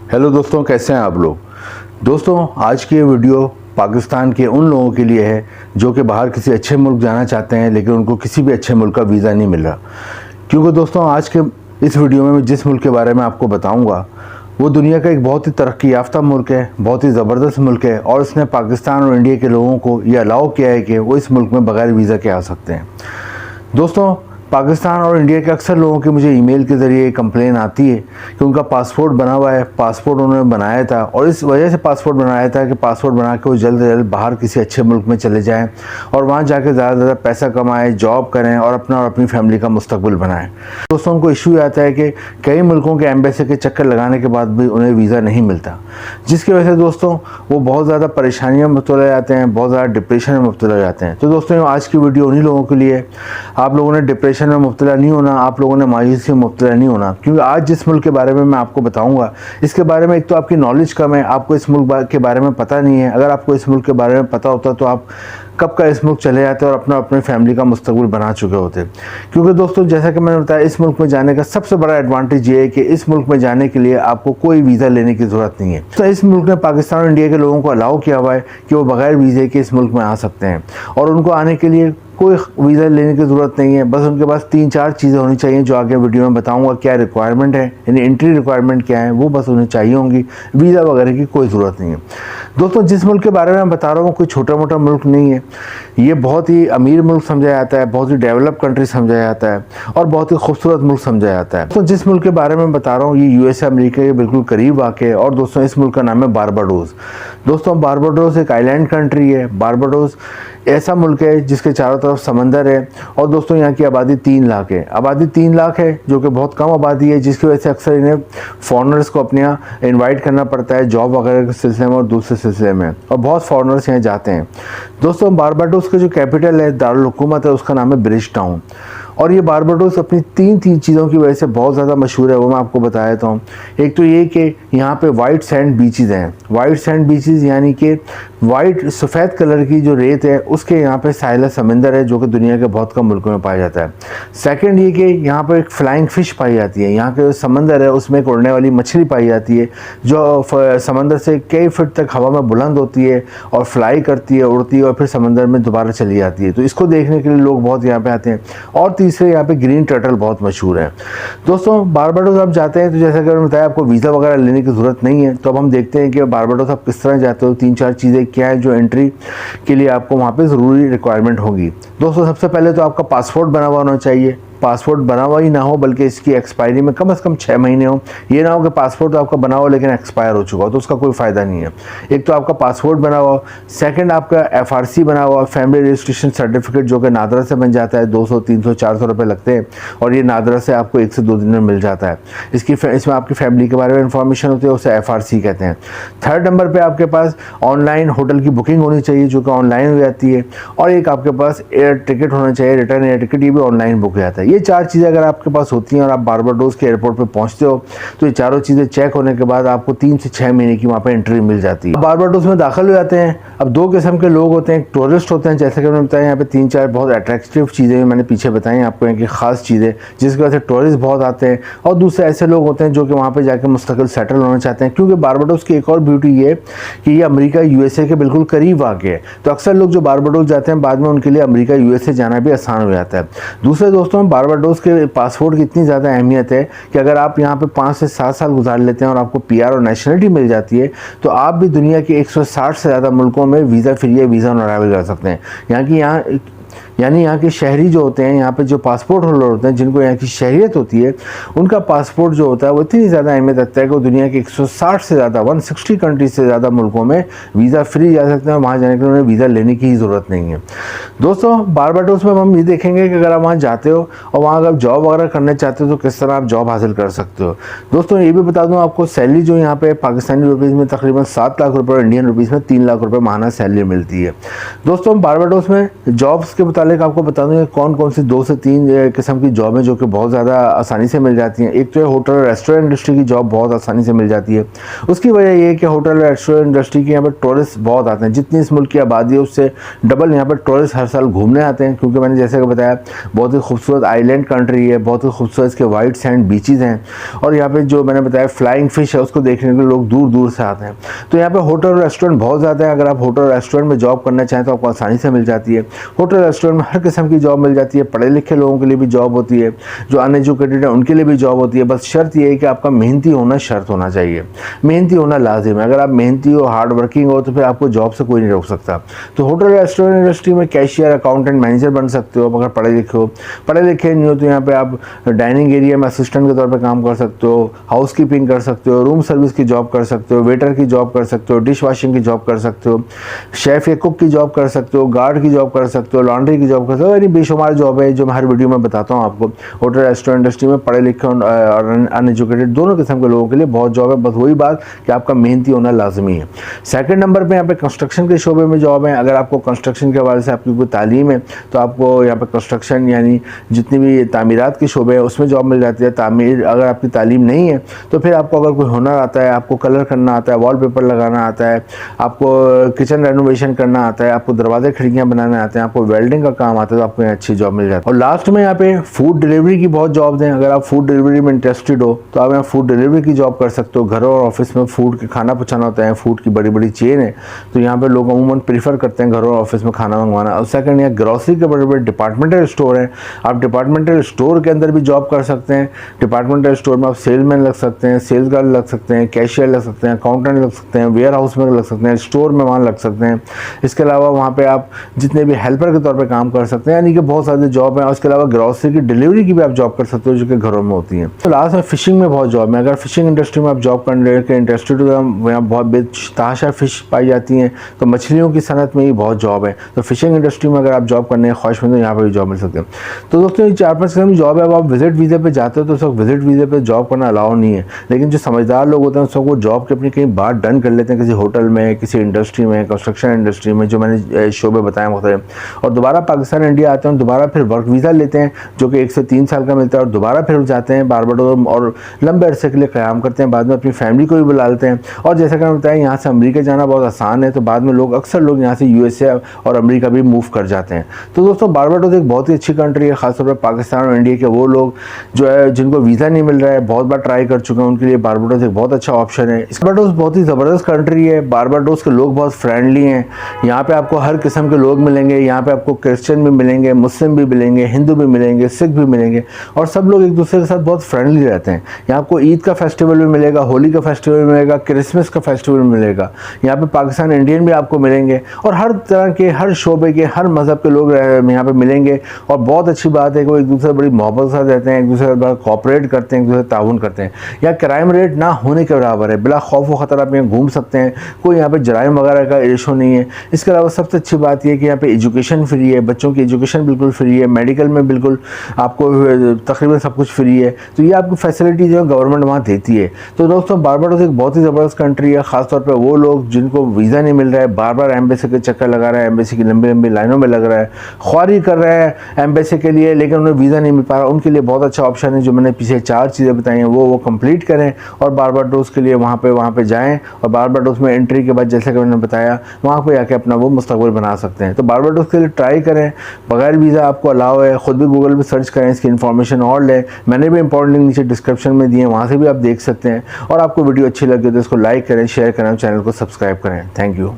Hello दोस्तों, कैसे हैं आप लोग। दोस्तों, आज की ये वीडियो पाकिस्तान के उन लोगों के लिए है जो कि बाहर किसी अच्छे मुल्क जाना चाहते हैं, लेकिन उनको किसी भी अच्छे मुल्क का वीज़ा नहीं मिल रहा। क्योंकि दोस्तों, आज के इस वीडियो में मैं जिस मुल्क के बारे में आपको बताऊंगा वो दुनिया का एक बहुत ही तरक्की याफ्ता मुल्क है, बहुत ही ज़बरदस्त मुल्क है, और इसने पाकिस्तान और इंडिया के लोगों को ये अलाउ किया है कि वो इस मुल्क में बगैर वीज़ा के आ सकते हैं। दोस्तों, पाकिस्तान और इंडिया के अक्सर लोगों के मुझे ईमेल के ज़रिए कंप्लेन आती है कि उनका पासपोर्ट बना हुआ है, पासपोर्ट उन्होंने बनाया था और इस वजह से पासपोर्ट बनाया था कि पासपोर्ट बना के वो जल्द से जल्द बाहर किसी अच्छे मुल्क में चले जाएं और वहाँ जाके ज़्यादा से ज़्यादा पैसा कमाएं, जॉब करें और अपना और अपनी फैमिली का मुस्तकबिल बनाएं। दोस्तों, उनको इशू आता है कि कई मुल्कों के एम्बेसी के चक्कर लगाने के बाद भी उन्हें वीज़ा नहीं मिलता, जिसकी वजह से दोस्तों वो बहुत ज़्यादा परेशानियों में मुब्तला जाते हैं, बहुत ज़्यादा डिप्रेशन में मुब्तला जाते हैं। तो दोस्तों, आज की वीडियो उन्हीं लोगों के लिए। आप लोगों ने डिप्रेशन में मुब्तला नहीं होना, आप लोगों ने मायूसी में मुब्तला नहीं होना, क्योंकि आज जिस मुल्क के बारे में मैं आपको बताऊंगा इसके बारे में एक तो आपकी नॉलेज कम है, आपको इस मुल्क के बारे में पता नहीं है। अगर आपको इस मुल्क के बारे में पता होता तो आप कब का इस मुल्क चले जाते और अपनी फैमिली का मुस्तकबिल बना चुके होते। क्योंकि दोस्तों, जैसा कि मैंने बताया, इस मुल्क में जाने का सबसे बड़ा एडवांटेज ये है कि इस मुल्क में जाने के लिए आपको कोई वीज़ा लेने की ज़रूरत नहीं है। तो इस मुल्क ने पाकिस्तान और इंडिया के लोगों को अलाउ किया हुआ है कि वो बगैर वीज़े के इस मुल्क में आ सकते हैं, और उनको आने के लिए कोई वीज़ा लेने की ज़रूरत नहीं है। बस उनके पास 3-4 चीज़ें होनी चाहिए जो आगे वीडियो में बताऊंगा क्या रिक्वायरमेंट है, यानी एंट्री रिक्वायरमेंट क्या है, वो बस उन्हें चाहिए होंगी। वीज़ा वगैरह की कोई ज़रूरत नहीं है। दोस्तों, जिस मुल्क के बारे में मैं बता रहा हूँ कोई छोटा मोटा मुल्क नहीं है, ये बहुत ही अमीर मुल्क समझा जाता है, बहुत ही डेवलप कंट्री समझा जाता है और बहुत ही खूबसूरत मुल्क समझा जाता है। तो जिस मुल्क के बारे में बता रहा हूँ ये यूएसए अमेरिका के बिल्कुल करीब वाक़ है, और दोस्तों इस मुल्क का नाम है बारबाडोस। दोस्तों, बारबाडोस एक आइलैंड कंट्री है। बारबाडोस ऐसा मुल्क है जिसके चारों तरफ समंदर है, और दोस्तों यहाँ की आबादी 3 लाख है। आबादी 3 लाख है जो कि बहुत कम आबादी है, जिसकी वजह से अक्सर इन्हें फॉरनर्स को अपने यहाँ इन्वाइट करना पड़ता है जॉब वगैरह के सिलसिले में और दूसरे सिलसिले में, और बहुत फॉरनर्स यहाँ जाते हैं। दोस्तों, बारबाडोस का जो कैपिटल है, दारुल हुकूमत है, उसका नाम है ब्रिज टाउन। और ये बारबाडोस अपनी तीन चीज़ों की वजह से बहुत ज़्यादा मशहूर है, वो मैं आपको बता देता हूँ। एक तो ये कि यहाँ पे वाइट सैंड बीचेज़ हैं। वाइट सैंड बीचेज़ यानी कि वाइट सफ़ेद कलर की जो रेत है उसके यहाँ पे साहिल समंदर है, जो कि दुनिया के बहुत कम मुल्कों में पाया जाता है। सेकंड ये कि यहाँ पर एक फ्लाइंग फ़िश पाई जाती है। यहाँ के समंदर है उसमें एक उड़ने वाली मछली पाई जाती है जो समंदर से कई फीट तक हवा में बुलंद होती है और फ्लाई करती है, उड़ती है और फिर समंदर में दोबारा चली जाती है। तो इसको देखने के लिए लोग बहुत यहाँ पे आते हैं। और तीसरे, यहाँ पे ग्रीन टर्टल बहुत मशहूर है। दोस्तों, बारबाडोस आप जाते हैं तो जैसा कि मैंने बताया आपको वीज़ा वगैरह लेने की ज़रूरत नहीं है। तो अब हम देखते हैं कि बारबाडोस आप किस तरह जाते हो, 3-4 चीज़ें क्या है जो एंट्री के लिए आपको वहाँ पे ज़रूरी रिक्वायरमेंट होगी। दोस्तों, सबसे पहले तो आपका पासपोर्ट बना हुआ होना चाहिए। पासपोर्ट बना हुआ ही ना हो बल्कि इसकी एक्सपायरी में कम से कम 6 महीने हो। ये ना हो कि पासपोर्ट तो आपका बना हो लेकिन एक्सपायर हो चुका हो, तो उसका कोई फ़ायदा नहीं है। एक तो आपका पासपोर्ट बना हुआ, सेकंड आपका FRC बना हुआ, फैमिली रजिस्ट्रेशन सर्टिफिकेट, जो कि नादरा से बन जाता है। 200, 300, 400 रुपये लगते हैं, और ये नादरा से आपको 1 से 2 दिन में मिल जाता है। इसमें आपकी फैमिली के बारे में इंफॉर्मेशन होती है, उसे FRC कहते हैं। थर्ड नंबर पर आपके पास ऑनलाइन होटल की बुकिंग होनी चाहिए जो कि ऑनलाइन हो जाती है, और एक आपके पास एयर टिकट होना चाहिए, रिटर्न एयर टिकट, ये भी ऑनलाइन बुक हो जाता है। ये 4 चीज़ें अगर आपके पास होती हैं और आप बारबाडोस के एयरपोर्ट पे पहुंचते हो तो ये चारों चीज़ें चेक होने के बाद आपको 3 से 6 महीने की वहाँ पे एंट्री मिल जाती है। बारबाडोस में दाखिल हो जाते हैं। अब 2 किस्म के लोग होते हैं, टूरिस्ट होते हैं, जैसे कि मैंने बताया यहाँ पे 3-4 बहुत अट्रैक्टिव चीज़ें मैंने पीछे बताई आपको, यहाँ की ख़ास चीज़ें जिसकी वजह से टूरिस्ट बहुत आते हैं। और दूसरे ऐसे लोग होते हैं जो कि वहाँ पर जाकर मुस्तकिल सेटल होना चाहते हैं, क्योंकि बारबाडोस की एक और ब्यूटी ये कि ये अमेरिका USA के बिल्कुल करीब आ गए। तो अक्सर लोग जो बारबाडोस जाते हैं बाद में उनके लिए अमेरिका USA जाना भी आसान हो जाता है। दूसरे दोस्तों, बारबाडोस के पासपोर्ट की इतनी ज़्यादा अहमियत है कि अगर आप यहाँ पे 5 से 7 साल गुजार लेते हैं और आपको PR और नेशनलिटी मिल जाती है तो आप भी दुनिया के 160 से ज़्यादा मुल्कों में वीज़ा फ्री या वीज़ा ऑन अराइवल कर सकते हैं। यानी यहाँ के शहरी जो होते हैं, यहाँ पे जो पासपोर्ट होल्डर होते हैं, जिनको यहाँ की शहरियत होती है, उनका पासपोर्ट जो होता है वो इतनी ज़्यादा अहमियत रखता है कि वो दुनिया के 160 से ज़्यादा 160 कंट्रीज से ज़्यादा मुल्कों में वीज़ा फ्री जा सकते हैं। वहाँ जाने के लिए उन्हें वीज़ा लेने की ही ज़रूरत नहीं है। दोस्तों, बारबाडोस में हम ये देखेंगे कि अगर आप वहाँ जाते हो और वहाँ अगर जॉब वगैरह करना चाहते हो तो किस तरह आप जॉब हासिल कर सकते हो। दोस्तों, ये भी बता दूँ आपको, सैलरी जो यहाँ पे पाकिस्तानी रुपीज़ में तकरीबन 7 लाख रुपये और इंडियन रुपीज़ में 3 लाख रुपये माहाना सैलरी मिलती है। दोस्तों, बारबाडोस में जॉब्स के मुताबिक मुतालिक आपको बता दूँ कौन कौन सी 2 से 3 किस्म की जॉब है जो कि बहुत ज़्यादा आसानी से मिल जाती हैं। एक तो है होटल और रेस्टोरेंट इंडस्ट्री की जॉब बहुत आसानी से मिल जाती है। उसकी वजह ये है कि होटल और रेस्टोरेंट इंडस्ट्री के यहाँ पर टूरिस्ट बहुत आते हैं। जितनी इस मुल्क की आबादी है उससे डबल यहाँ पर टूरिस्ट हर साल घूमने आते हैं, क्योंकि मैंने जैसे कि बताया बहुत ही खूबसूरत आइलैंड कंट्री है, बहुत ही खूबसूरत इसके वाइट सैंड बीचेज़ हैं, और यहाँ पे जो मैंने बताया फ्लाइंग फिश है उसको देखने के लिए लोग दूर दूर से आते हैं। तो यहाँ पे होटल और रेस्टोरेंट बहुत ज़्यादा है। अगर आप होटल और रेस्टोरेंट में जॉब करना चाहें तो आपको आसानी से मिल जाती है। होटल रेस्टोरेंट में हर किस्म की जॉब मिल जाती है। पढ़े लिखे लोगों के लिए भी जॉब होती है, जो अनएजुकेटेड है उनके लिए भी जॉब होती है। बस शर्त ये है कि आपका मेहनती होना शर्त होना चाहिए, मेहनती होना लाजिम है। अगर आप मेहनती हो, हार्ड वर्किंग हो, तो फिर आपको जॉब से कोई नहीं रोक सकता। तो होटल रेस्टोरेंट इंडस्ट्री में कैशियर, अकाउंटेंट, मैनेजर बन सकते हो अगर पढ़े लिखे हो। पढ़े लिखे नहीं हो तो यहाँ पे आप डाइनिंग एरिया में असिस्टेंट के तौर पर काम कर सकते हो, हाउस कीपिंग कर सकते हो, रूम सर्विस की जॉब कर सकते हो, वेटर की जॉब कर सकते हो, डिश वॉशिंग की जॉब कर सकते हो, शेफ़ या कुक की जॉब कर सकते हो, गार्ड की जॉब कर सकते हो, लॉन्ड्री की जॉब कर सकते हो। यानी बेशुमार जॉब है जो मैं हर वीडियो में बताता हूँ आपको। होटल रेस्टोरेंट इंडस्ट्री में पढ़े लिखे और अनएजुकेटेड दोनों किस्म के लोगों के लिए बहुत जॉब है। बस वही बात कि आपका मेहनती होना लाजमी है। सेकंड नंबर पे यहाँ पे कंस्ट्रक्शन के शोबे में जॉब है। अगर आपको कंस्ट्रक्शन के हवाले से आपकी कोई तालीम है तो आपको यहाँ पे कंस्ट्रक्शन यानी जितनी भी तामीरात के शोबे हैं उसमें जॉब मिल जाती है। तामीर अगर आपकी तालीम नहीं है तो फिर आपको अगर कोई हुनर आता है, आपको कलर करना आता है, वॉलपेपर लगाना आता है, आपको किचन रेनोवेशन करना आता है, आपको दरवाजे खिड़कियाँ बनाने आते हैं, आपको वेल्डिंग का काम आता है, तो आपको यहाँ अच्छी जॉब मिल जाती है। और लास्ट में यहाँ पे फूड डिलीवरी की बहुत जॉब्स हैं। अगर आप फूड डिलीवरी में इंटरेस्टेड हो तो आप यहाँ फूड डिलीवरी की जॉब कर सकते हो। घरों और ऑफिस में फूड के खाना पहुँचाना होता है, फूड की बड़ी बड़ी चेन है, तो यहाँ पे लोग अमूमन प्रीफर करते हैं घरों और ऑफिस में खाना मंगवाना। और सेकंड, यहाँ ग्रॉसरी के बड़े बड़े डिपार्टमेंटल स्टोर हैं, आप डिपार्टमेंटल स्टोर के अंदर भी जॉब कर सकते हैं। डिपार्टमेंटल स्टोर में आप सेलमैन लग सकते हैं, सेल्स गर्ल लग सकते हैं, कैशियर लग सकते हैं, अकाउंटेंट लग सकते हैं, वेयर हाउस में लग सकते हैं, स्टोर में वहाँ लग सकते हैं। इसके अलावा वहाँ पे आप जितने भी हेल्पर के तौर पे काम कर सकते हैं, यानी कि बहुत सारे जॉब हैं। और इसके अलावा ग्रॉसरी की डिलीवरी की भी आप जॉब कर सकते हो जो कि घरों में होती है। तो लास्ट में फिशिंग में बहुत जॉब है। अगर फिशिंग इंडस्ट्री में आप जॉब करने के इंटरेस्टेड हो, यहाँ बहुत बेतहाशा फिश पाई जाती हैं, तो मछलियों की सनत में ही बहुत जॉब है। तो फिशिंग इंडस्ट्री में अगर आप जॉब करने ख्वाहिशमंद हो, यहाँ पर भी जॉब मिल सकते हैं। तो दोस्तों ये 4-5 किस्म की जॉब है। अब आप विजिट वीज़े पे जाते हो तो उस वक्त विजिट वीज़े पे जॉब करना अलाउ नहीं है, लेकिन जो समझदार लोग होते हैं उस वक्त वो जॉब की अपनी कहीं बात डन कर लेते हैं, किसी होटल में, किसी इंडस्ट्री में, कंस्ट्रक्शन इंडस्ट्री में, जो मैंने शोबे बताए मुख्तलिफ, और दोबारा पाकिस्तान इंडिया आते हैं, दोबारा फिर वर्क वीज़ा लेते हैं जो कि 1 से 3 साल का मिलता है, और दोबारा फिर जाते हैं बारबाडोस और लंबे अरसे के लिए क़याम करते हैं। बाद में अपनी फैमिली को भी बुला लेते हैं। और जैसा कि मैंने बताया यहाँ से अमेरिका जाना बहुत आसान है, तो बाद में लोग अक्सर लोग यहाँ से USA और अमेरिका भी मूव कर जाते हैं। तो दोस्तों बारबाडोस एक बहुत ही अच्छी कंट्री है, खासतौर पर पाकिस्तान और इंडिया के वो लोग जो है जिनको वीज़ा नहीं मिल रहा है, बहुत बार ट्राई कर चुके हैं, उनके लिए बारबाडोस एक बहुत अच्छा ऑप्शन है। बारबाडोस बहुत ही ज़बरदस्त कंट्री है। बारबाडोस के लोग बहुत फ्रेंडली हैं। यहाँ पे आपको हर किस्म के लोग मिलेंगे। यहाँ पे आपको क्रिश्चियन भी मिलेंगे, मुस्लिम भी मिलेंगे, हिंदू भी मिलेंगे, सिख भी मिलेंगे, और सब लोग एक दूसरे के साथ बहुत फ्रेंडली रहते हैं। यहाँ आपको ईद का फेस्टिवल भी मिलेगा, होली का फेस्टिवल भी मिलेगा, क्रिसमस का फेस्टिवल मिलेगा। यहाँ पे पाकिस्तान इंडियन भी आपको मिलेंगे, और हर तरह के, हर शोबे के, हर मज़हब के लोग यहाँ पे मिलेंगे। और बहुत अच्छी बात है कि वो एक दूसरे बड़ी मोहब्बत के साथ रहते हैं, एक दूसरे के साथ कोऑपरेट करते हैं, एक दूसरे ताउन करते हैं। यहाँ क्राइम रेट ना होने के बराबर है। बिला खौफ व ख़तर आप यहाँ घूम सकते हैं, कोई यहाँ पे जराइम वगैरह का इशू नहीं है। इसके अलावा सबसे अच्छी बात यह है कि यहाँ पे एजुकेशन फ्री है, बच्चों की एजुकेशन बिल्कुल फ्री है, मेडिकल में बिल्कुल आपको तकरीबन सब कुछ फ्री है। तो ये आपको फैसिलिटी जो है गवर्नमेंट वहाँ देती है। तो दोस्तों बारबाडोस एक बहुत ही ज़बरदस्त कंट्री है, ख़ासतौर पर वो लोग जिनको वीज़ा नहीं मिल रहा है, बार बार एम्बेसी के चक्कर लगा रहा है, एम्बेसी की लंबी लंबी लाइनों में लग रहा है, ख्वारी कर रहा है एम्बेसी के लिए, लेकिन उन्हें वीज़ा नहीं मिल पा रहा, उनके लिए बहुत अच्छा ऑप्शन है। जो मैंने पीछे 4 चीज़ें बताई हैं वो कंप्लीट करें और बारबाडोस के लिए वहाँ पे जाएं, और बारबाडोस में एंट्री के बाद जैसे कि मैंने बताया वहाँ पे आके अपना वो मुस्तकबिल बना सकते हैं। तो बारबाडोस के लिए ट्राई करें, बगैर वीज़ा आपको अलाउ है। ख़ुद भी गूगल पे सर्च करें, इसकी इन्फॉर्मेशन और लें। मैंने भी इंपॉर्टेंट लिंक नीचे डिस्क्रिप्शन में दिए, वहाँ से भी आप देख सकते हैं। और आपको वीडियो अच्छी लगे तो इसको लाइक करें, शेयर करें, चैनल को सब्सक्राइब करें। Thank you.